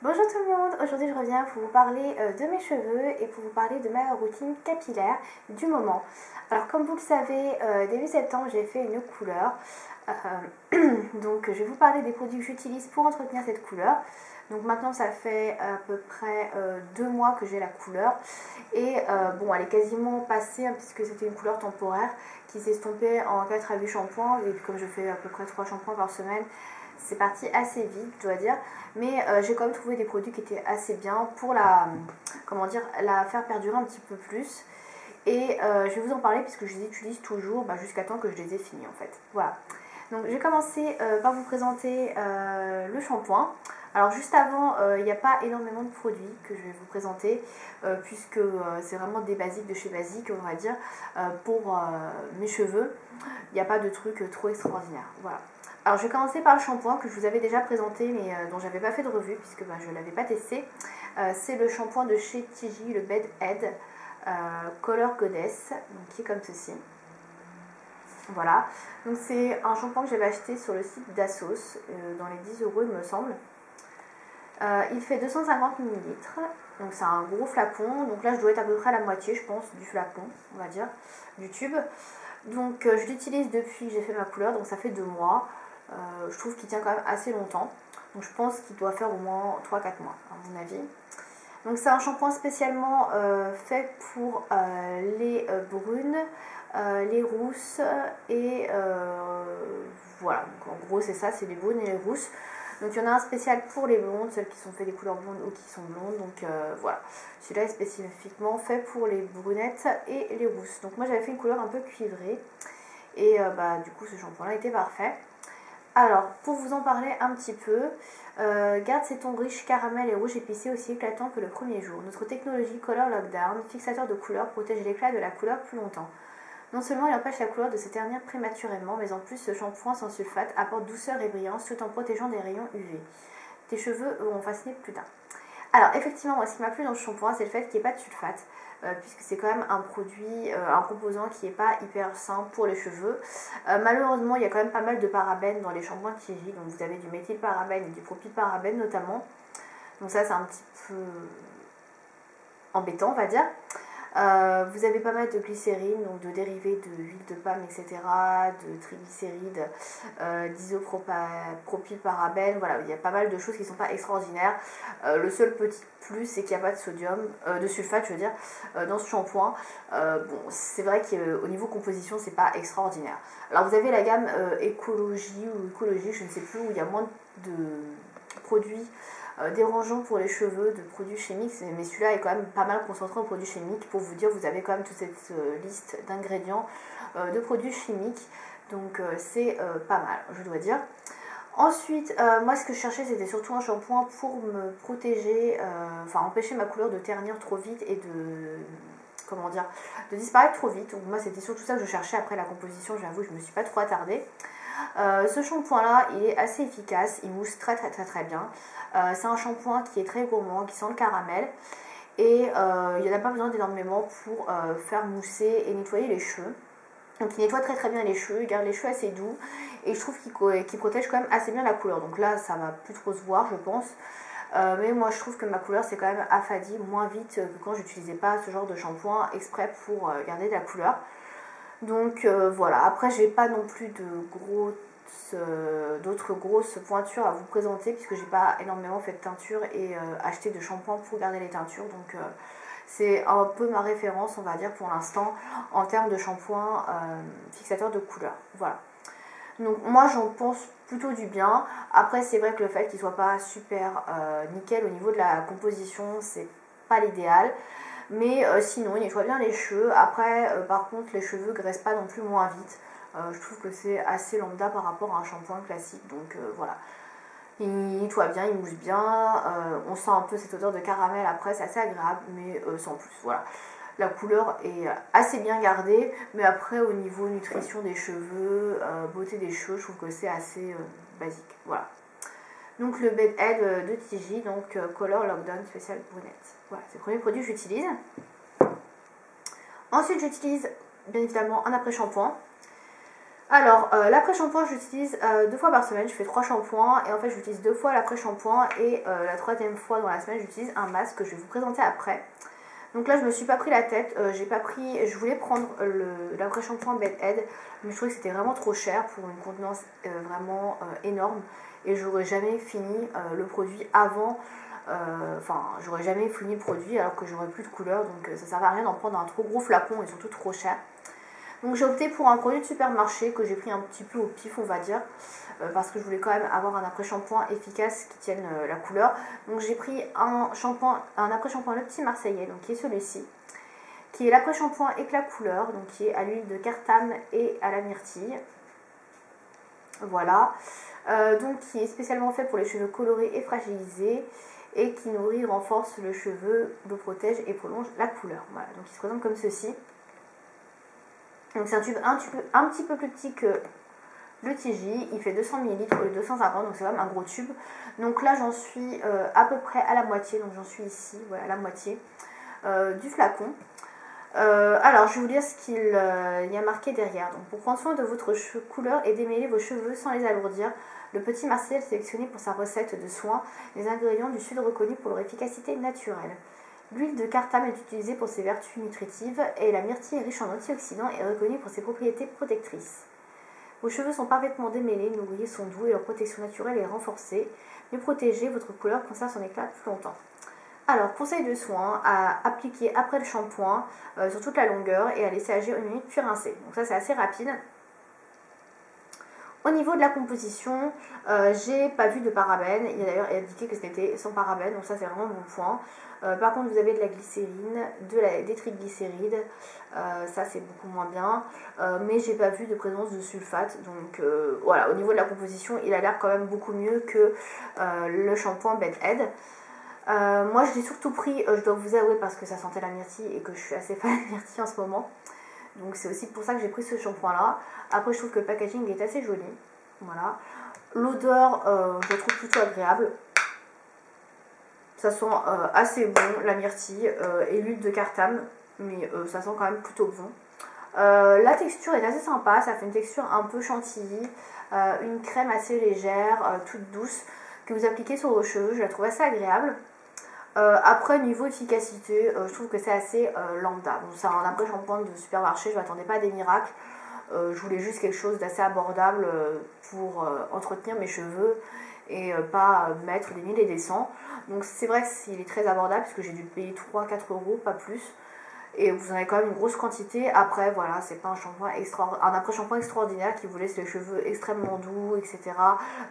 Bonjour tout le monde, aujourd'hui je reviens pour vous parler de mes cheveux et pour vous parler de ma routine capillaire du moment. Alors comme vous le savez, début septembre j'ai fait une couleur, donc je vais vous parler des produits que j'utilise pour entretenir cette couleur. Donc maintenant ça fait à peu près 2 mois que j'ai la couleur et bon elle est quasiment passée hein, puisque c'était une couleur temporaire qui s'est estompée en 4 à 8 shampoings et puis comme je fais à peu près 3 shampoings par semaine, c'est parti assez vite, je dois dire, mais j'ai quand même trouvé des produits qui étaient assez bien pour la faire perdurer un petit peu plus. Et je vais vous en parler puisque je les utilise toujours jusqu'à temps que je les ai finis en fait. Voilà. Donc j'ai commencé par vous présenter le shampoing. Alors juste avant, il n'y a pas énormément de produits que je vais vous présenter puisque c'est vraiment des basiques de chez Basique, on va dire, pour mes cheveux. Il n'y a pas de trucs trop extraordinaires. Voilà. Alors je vais commencer par le shampoing que je vous avais déjà présenté mais dont j'avais pas fait de revue puisque je ne l'avais pas testé. C'est le shampoing de chez Tigi, le Bed Head Color Goddess, donc, qui est comme ceci. Voilà, donc c'est un shampoing que j'avais acheté sur le site d'Assos dans les 10 € il me semble. Il fait 250 ml, donc c'est un gros flacon, donc là je dois être à peu près à la moitié je pense du flacon, on va dire, du tube. Donc je l'utilise depuis que j'ai fait ma couleur, donc ça fait 2 mois. Je trouve qu'il tient quand même assez longtemps, donc je pense qu'il doit faire au moins 3-4 mois à mon avis. Donc c'est un shampoing spécialement fait pour les brunes, les rousses et voilà, donc en gros c'est ça, c'est les brunes et les rousses. Donc il y en a un spécial pour les blondes, celles qui sont faites des couleurs blondes ou qui sont blondes, donc voilà. Celui-là est spécifiquement fait pour les brunettes et les rousses. Donc moi j'avais fait une couleur un peu cuivrée et du coup ce shampoing là était parfait. Alors, pour vous en parler un petit peu, garde ses tons riches, caramel et rouge épicé aussi éclatants que le premier jour. Notre technologie Color Lockdown, fixateur de couleur, protège l'éclat de la couleur plus longtemps. Non seulement il empêche la couleur de se ternir prématurément, mais en plus ce shampoing sans sulfate apporte douceur et brillance tout en protégeant des rayons UV. Tes cheveux vont fasciner plus d'un. Alors effectivement, moi ce qui m'a plu dans ce shampoing, c'est le fait qu'il n'y ait pas de sulfate. Puisque c'est quand même un produit, un composant qui n'est pas hyper sain pour les cheveux. Malheureusement, il y a quand même pas mal de parabènes dans les shampoings Tigi, donc vous avez du méthylparabène et du propylparabène notamment. Donc ça, c'est un petit peu embêtant, on va dire. Vous avez pas mal de glycérine, donc de dérivés de huile de palme, etc., de triglycérides, d'isopropylparabène, voilà, il y a pas mal de choses qui ne sont pas extraordinaires. Le seul petit plus, c'est qu'il n'y a pas de sodium, de sulfate, je veux dire, dans ce shampoing. Bon, c'est vrai qu'au niveau composition, c'est pas extraordinaire. Alors vous avez la gamme écologie ou écologie, je ne sais plus, où il y a moins de produits dérangeant pour les cheveux de produits chimiques, mais celui-là est quand même pas mal concentré en produits chimiques. Pour vous dire, vous avez quand même toute cette liste d'ingrédients de produits chimiques, donc c'est pas mal, je dois dire. Ensuite, moi ce que je cherchais, c'était surtout un shampoing pour me protéger, empêcher ma couleur de ternir trop vite et de disparaître trop vite. Donc moi c'était surtout ça que je cherchais. Après la composition, j'avoue, je me suis pas trop attardée. Ce shampoing là il est assez efficace, il mousse très bien. C'est un shampoing qui est très gourmand, qui sent le caramel et il n'y en a pas besoin d'énormément pour faire mousser et nettoyer les cheveux. Donc il nettoie très bien les cheveux, il garde les cheveux assez doux et je trouve qu'il protège quand même assez bien la couleur. Donc là ça va plus trop se voir je pense. Mais moi je trouve que ma couleur s'est quand même affadie moins vite que quand j'utilisais pas ce genre de shampoing exprès pour garder de la couleur. Donc voilà, après j'ai pas non plus d'autres grosses pointures à vous présenter puisque j'ai pas énormément fait de teinture et acheté de shampoing pour garder les teintures. Donc c'est un peu ma référence on va dire pour l'instant en termes de shampoing fixateur de couleur. Voilà. Donc moi j'en pense plutôt du bien. Après c'est vrai que le fait qu'il soit pas super nickel au niveau de la composition, c'est pas l'idéal. Mais sinon il nettoie bien les cheveux. Après par contre les cheveux graissent pas non plus moins vite. Je trouve que c'est assez lambda par rapport à un shampoing classique. Donc voilà. Il nettoie bien, il mousse bien. On sent un peu cette odeur de caramel après, c'est assez agréable, mais sans plus. Voilà. La couleur est assez bien gardée, mais après au niveau nutrition des cheveux, beauté des cheveux, je trouve que c'est assez basique. Voilà. Donc le Bed Head de Tigi, donc Color Lockdown spécial brunette. Voilà, c'est le premier produit que j'utilise. Ensuite j'utilise bien évidemment un après-shampoing. Alors, l'après-shampoing, j'utilise 2 fois par semaine. Je fais 3 shampoings et en fait, j'utilise 2 fois l'après-shampoing et la 3e fois dans la semaine, j'utilise un masque que je vais vous présenter après. Donc là, je me suis pas pris la tête. Je voulais prendre l'après-shampoing Bed Head, mais je trouvais que c'était vraiment trop cher pour une contenance vraiment énorme et j'aurais jamais fini le produit avant. Enfin, j'aurais jamais fini le produit alors que j'aurais plus de couleur, donc ça servait à rien d'en prendre un trop gros flacon et surtout trop cher. Donc j'ai opté pour un produit de supermarché que j'ai pris un petit peu au pif, on va dire, parce que je voulais quand même avoir un après-shampoing efficace qui tienne la couleur. Donc j'ai pris un après-shampoing Le Petit Marseillais, donc qui est celui-ci, qui est l'après-shampoing éclat couleur, donc qui est à l'huile de cartame et à la myrtille. Voilà, donc qui est spécialement fait pour les cheveux colorés et fragilisés et qui nourrit, renforce le cheveu, le protège et prolonge la couleur. Voilà, donc il se présente comme ceci. Donc c'est un tube un petit peu plus petit que le TJ, il fait 200 ml au lieu de 250, donc c'est quand même un gros tube. Donc là j'en suis à peu près à la moitié, donc j'en suis ici, voilà, à la moitié du flacon. Alors je vais vous lire ce qu'il y a marqué derrière. Donc, pour prendre soin de votre couleur et démêler vos cheveux sans les alourdir, le Petit Marseillais a sélectionné pour sa recette de soins les ingrédients du sud reconnus pour leur efficacité naturelle. L'huile de cartame est utilisée pour ses vertus nutritives et la myrtille riche en antioxydants est reconnue pour ses propriétés protectrices. Vos cheveux sont parfaitement démêlés, nourris, sont doux et leur protection naturelle est renforcée. Mieux protégée, votre couleur conserve son éclat plus longtemps. Alors, conseil de soin, à appliquer après le shampoing sur toute la longueur et à laisser agir 1 minute puis rincer. Donc ça c'est assez rapide. Au niveau de la composition, j'ai pas vu de parabènes. Il y a d'ailleurs indiqué que c'était sans parabènes, donc ça c'est vraiment bon point. Par contre, vous avez de la glycérine, des triglycérides, ça c'est beaucoup moins bien. Mais j'ai pas vu de présence de sulfate, donc voilà. Au niveau de la composition, il a l'air quand même beaucoup mieux que le shampoing Bed Head. Moi je l'ai surtout pris, je dois vous avouer, parce que ça sentait la myrtille et que je suis assez fan de myrtille en ce moment. Donc c'est aussi pour ça que j'ai pris ce shampoing là. Après je trouve que le packaging est assez joli. Voilà. L'odeur je la trouve plutôt agréable. Ça sent assez bon la myrtille et l'huile de cartame. Mais ça sent quand même plutôt bon. La texture est assez sympa. Ça fait une texture un peu chantilly. Une crème assez légère, toute douce, que vous appliquez sur vos cheveux. Je la trouve assez agréable. Après niveau efficacité, je trouve que c'est assez lambda. Bon, c'est un après-shampoing de supermarché, je ne m'attendais pas à des miracles. Je voulais juste quelque chose d'assez abordable pour entretenir mes cheveux et pas mettre des mille et des cents. Donc c'est vrai qu'il est très abordable puisque j'ai dû payer 3-4 euros, pas plus. Et vous en avez quand même une grosse quantité. Après voilà, c'est pas un après-shampoing extraordinaire qui vous laisse les cheveux extrêmement doux, etc.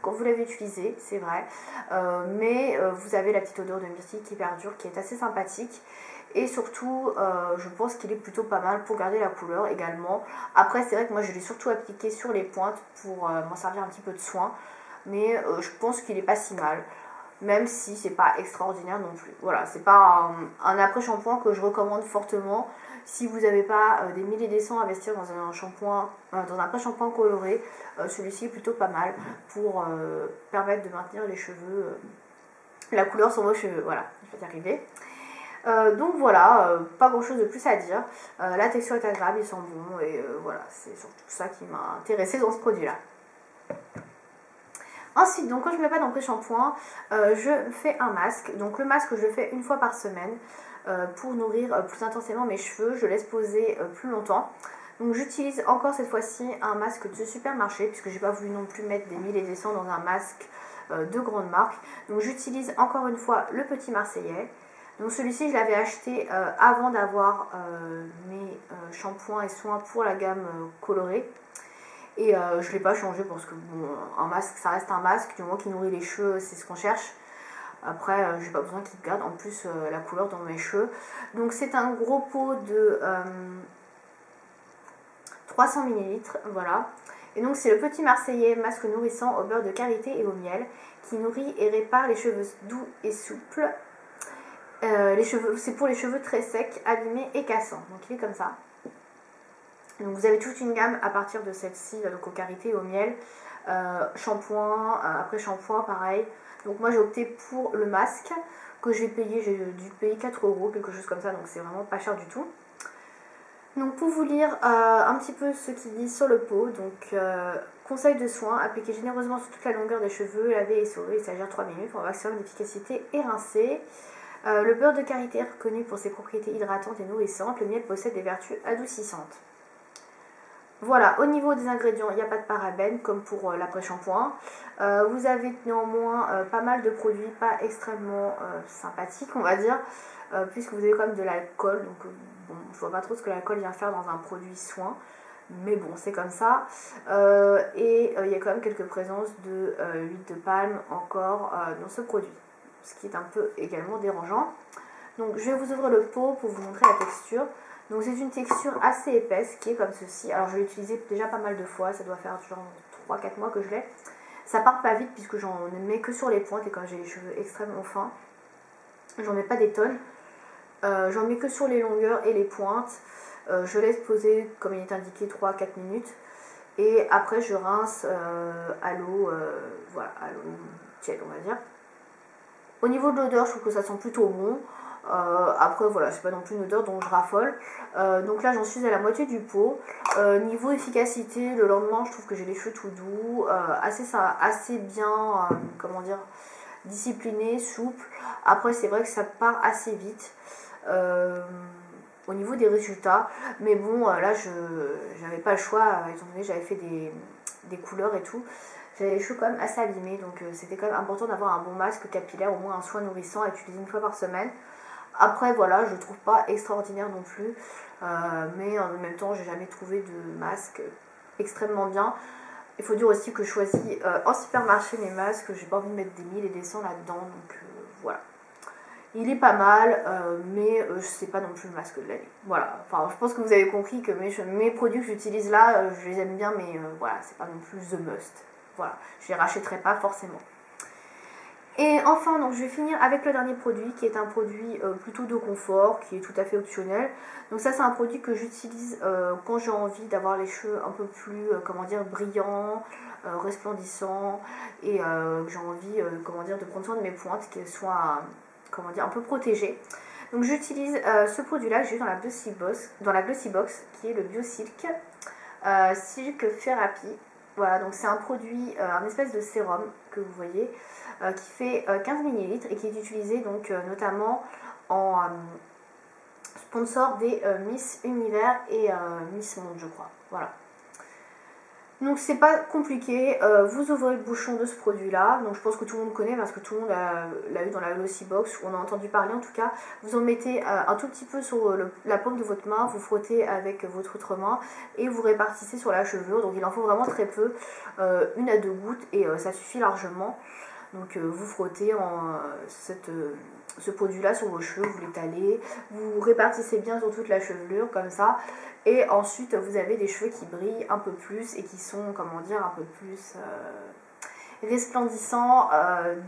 quand vous l'avez utilisé, c'est vrai. Mais vous avez la petite odeur de myrtille qui perdure, qui est assez sympathique. Et surtout, je pense qu'il est plutôt pas mal pour garder la couleur également. Après, c'est vrai que moi je l'ai surtout appliqué sur les pointes pour m'en servir un petit peu de soin. Mais je pense qu'il est pas si mal. Même si c'est pas extraordinaire non plus. Voilà, c'est pas un après-shampoing que je recommande fortement. Si vous n'avez pas des milliers des cents à investir dans un shampoing, dans un après-shampoing coloré, celui-ci est plutôt pas mal pour permettre de maintenir les cheveux, la couleur sur vos cheveux. Voilà, je vais y arriver. Donc voilà, pas grand chose de plus à dire. La texture est agréable, il sent bon et voilà, c'est surtout ça qui m'a intéressée dans ce produit là. Ensuite, donc quand je ne mets pas d'après-shampoing, je fais un masque. Donc le masque, je le fais 1 fois par semaine pour nourrir plus intensément mes cheveux. Je laisse poser plus longtemps. Donc j'utilise encore cette fois-ci un masque de supermarché puisque j'ai pas voulu non plus mettre des mille et des cents dans un masque de grande marque. Donc j'utilise encore une fois le Petit Marseillais. Donc celui-ci, je l'avais acheté avant d'avoir mes shampoings et soins pour la gamme colorée. Et je ne l'ai pas changé parce que bon, un masque, ça reste un masque. Du moment qu'il nourrit les cheveux, c'est ce qu'on cherche. Après, j'ai pas besoin qu'il garde en plus la couleur dans mes cheveux. Donc c'est un gros pot de 300 ml. Voilà. Et donc c'est le Petit Marseillais masque nourrissant au beurre de karité et au miel qui nourrit et répare les cheveux doux et souples. C'est pour les cheveux très secs, abîmés et cassants. Donc il est comme ça. Donc vous avez toute une gamme à partir de celle-ci, donc au karité et au miel, shampoing, après shampoing pareil. Donc moi j'ai opté pour le masque que j'ai dû payer 4 euros, quelque chose comme ça, donc c'est vraiment pas cher du tout. Donc pour vous lire un petit peu ce qu'il dit sur le pot, donc conseil de soin, appliquez généreusement sur toute la longueur des cheveux, lavez et sauver, il s'agit de 3 minutes pour un maximum d'efficacité et rincer. Le beurre de karité est reconnu pour ses propriétés hydratantes et nourrissantes, le miel possède des vertus adoucissantes. Voilà, au niveau des ingrédients, il n'y a pas de parabènes comme pour l'après-shampoing. Vous avez néanmoins pas mal de produits pas extrêmement sympathiques, on va dire, puisque vous avez quand même de l'alcool. Donc, bon, je vois pas trop ce que l'alcool vient faire dans un produit soin, mais bon, c'est comme ça. Et il y a quand même quelques présences de huile de palme encore dans ce produit, ce qui est un peu également dérangeant. Donc, je vais vous ouvrir le pot pour vous montrer la texture. Donc c'est une texture assez épaisse qui est comme ceci. Alors je l'ai utilisé déjà pas mal de fois, ça doit faire genre 3-4 mois que je l'ai. Ça part pas vite puisque j'en mets que sur les pointes et quand j'ai les cheveux extrêmement fins, j'en mets pas des tonnes. J'en mets que sur les longueurs et les pointes. Je laisse poser comme il est indiqué 3-4 minutes. Et après je rince à l'eau, voilà, à l'eau tiède on va dire. Au niveau de l'odeur, je trouve que ça sent plutôt bon. Après voilà, c'est pas non plus une odeur dont je raffole. Donc là j'en suis à la moitié du pot. Niveau efficacité, le lendemain je trouve que j'ai les cheveux tout doux, assez bien, comment dire, discipliné, souple. Après c'est vrai que ça part assez vite au niveau des résultats. Mais bon là j'avais pas le choix, étant donné que j'avais fait des couleurs et tout. J'avais les cheveux quand même assez abîmés, donc c'était quand même important d'avoir un bon masque capillaire, au moins un soin nourrissant à utiliser une fois par semaine. Après voilà, je ne trouve pas extraordinaire non plus, mais en même temps j'ai jamais trouvé de masque extrêmement bien. Il faut dire aussi que je choisis en supermarché mes masques, j'ai pas envie de mettre des 1000 et des 100 là-dedans, donc voilà. Il est pas mal, mais c'est pas non plus le masque de l'année. Voilà, enfin je pense que vous avez compris que mes produits que j'utilise là, je les aime bien, mais voilà, c'est pas non plus the must. Voilà, je les rachèterai pas forcément. Et enfin, donc, je vais finir avec le dernier produit qui est un produit plutôt de confort, qui est tout à fait optionnel. Donc ça c'est un produit que j'utilise quand j'ai envie d'avoir les cheveux un peu plus, comment dire, brillants, resplendissants, et que j'ai envie, comment dire, de prendre soin de mes pointes, qu'elles soient, comment dire, un peu protégées. Donc j'utilise ce produit-là que j'ai eu dans la Glossy Box, qui est le BioSilk Silk Therapy. Voilà, donc c'est un produit, un espèce de sérum que vous voyez, qui fait 15 ml et qui est utilisé donc notamment en sponsor des Miss Univers et Miss Monde, je crois. Voilà. Donc c'est pas compliqué, vous ouvrez le bouchon de ce produit là, donc je pense que tout le monde connaît parce que tout le monde l'a eu dans la Glossy Box, ou on a entendu parler en tout cas. Vous en mettez un tout petit peu sur la paume de votre main, vous frottez avec votre autre main et vous répartissez sur la chevelure, donc il en faut vraiment très peu, 1 à 2 gouttes et ça suffit largement. Donc vous frottez ce produit là sur vos cheveux, vous l'étalez, vous répartissez bien sur toute la chevelure comme ça, et ensuite vous avez des cheveux qui brillent un peu plus et qui sont, comment dire, un peu plus resplendissants,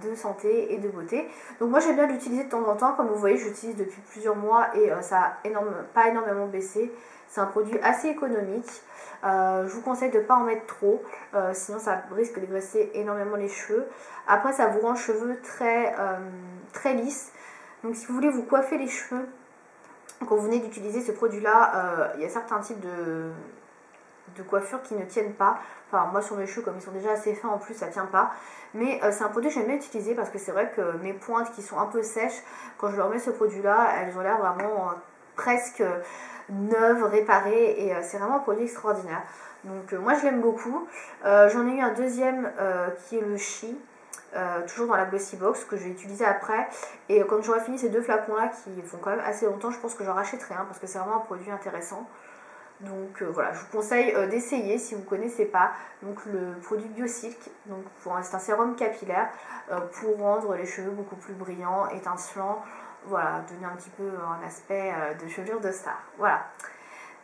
de santé et de beauté. Donc moi j'aime bien l'utiliser de temps en temps, comme vous voyez j'utilise depuis plusieurs mois et ça a pas énormément baissé. C'est un produit assez économique. Je vous conseille de ne pas en mettre trop, sinon ça risque de graisser énormément les cheveux. Après ça vous rend le cheveu très lisse. Donc si vous voulez vous coiffer les cheveux, quand vous venez d'utiliser ce produit là, il y a certains types de coiffures qui ne tiennent pas. Enfin moi sur mes cheveux, comme ils sont déjà assez fins en plus, ça tient pas. Mais c'est un produit que j'aime bien utiliser parce que c'est vrai que mes pointes qui sont un peu sèches, quand je leur mets ce produit là, elles ont l'air vraiment presque neuve, réparée, et c'est vraiment un produit extraordinaire. Donc moi je l'aime beaucoup. J'en ai eu un deuxième qui est le Chi, toujours dans la Glossy Box, que j'ai utilisé après, et quand j'aurai fini ces deux flacons là qui font quand même assez longtemps, je pense que j'en rachèterai un parce que c'est vraiment un produit intéressant. Donc voilà, je vous conseille d'essayer si vous ne connaissez pas. Donc le produit BioSilk, donc c'est un sérum capillaire pour rendre les cheveux beaucoup plus brillants, étincelants. Voilà, donner un petit peu un aspect de chevelure de star. Voilà.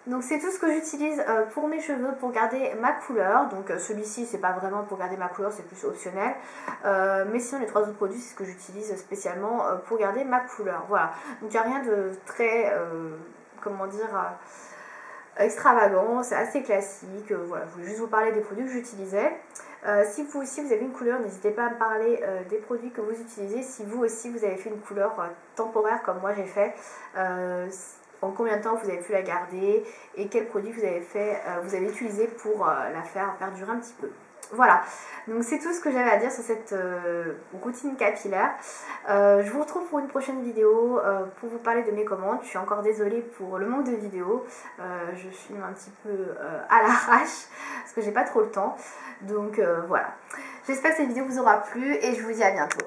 Donc c'est tout ce que j'utilise pour mes cheveux, pour garder ma couleur. Donc celui-ci c'est pas vraiment pour garder ma couleur, c'est plus optionnel. Mais sinon les trois autres produits c'est ce que j'utilise spécialement pour garder ma couleur. Voilà. Donc il n'y a rien de très, comment dire, extravagant, c'est assez classique. Voilà, je voulais juste vous parler des produits que j'utilisais. Si vous aussi vous avez une couleur, n'hésitez pas à me parler des produits que vous utilisez. Si vous aussi vous avez fait une couleur temporaire comme moi j'ai fait, en combien de temps vous avez pu la garder et quel produit vous avez utilisé pour la faire perdurer un petit peu. Voilà, donc c'est tout ce que j'avais à dire sur cette routine capillaire. Je vous retrouve pour une prochaine vidéo pour vous parler de mes commandes. Je suis encore désolée pour le manque de vidéos. Je filme un petit peu à l'arrache parce que j'ai pas trop le temps. Donc voilà, j'espère que cette vidéo vous aura plu et je vous dis à bientôt.